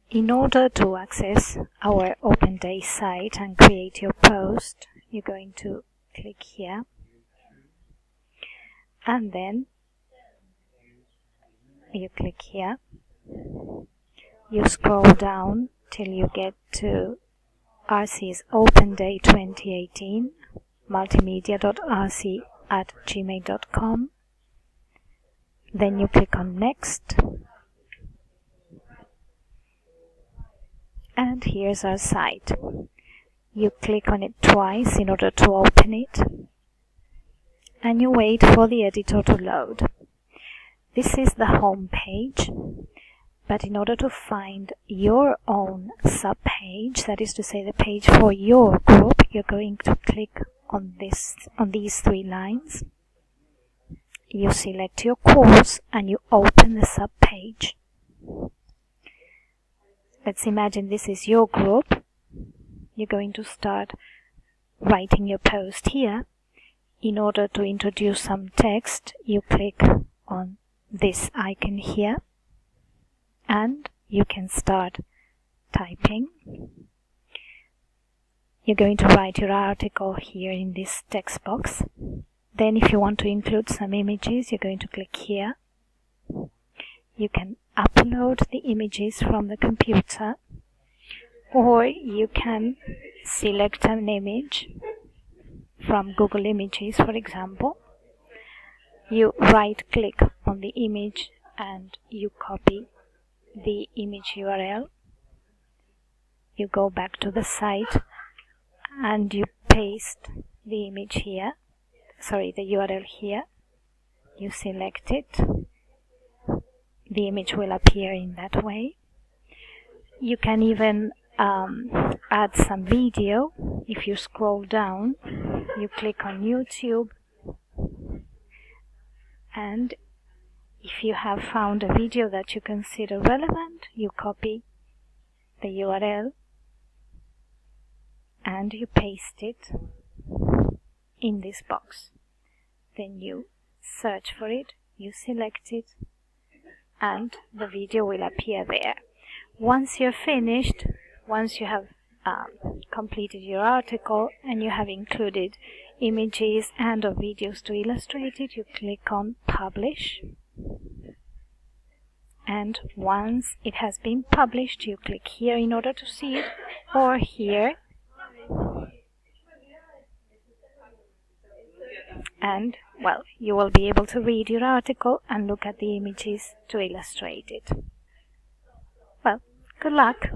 In order to access our OpenDay site and create your post, you're going to click here, and then you click here. You scroll down till you get to RC's OpenDay 2018, multimedia.rc@gmail.com. Then you click on Next. And here's our site. You click on it twice in order to open it, and you wait for the editor to load. This is the home page, but in order to find your own subpage, that is to say the page for your group, you're going to click on these three lines. You select your course and you open the subpage. Let's imagine this is your group. You're going to start writing your post here. In order to introduce some text, you click on this icon here, and you can start typing. You're going to write your article here in this text box. Then if you want to include some images, you're going to click here. You can upload the images from the computer, or you can select an image from Google Images, for example. You right-click on the image and you copy the image URL. You go back to the site and you paste the image here, the URL here. You select it. The image will appear in that way. You can even add some video. If you scroll down, you click on YouTube, and if you have found a video that you consider relevant, you copy the URL and you paste it in this box. Then you search for it, you select it, and the video will appear there. Once you're finished, once you have completed your article and you have included images and or videos to illustrate it, you click on Publish. And once it has been published, you click here in order to see it, or here. And, well, you will be able to read your article and look at the images to illustrate it. Well, good luck!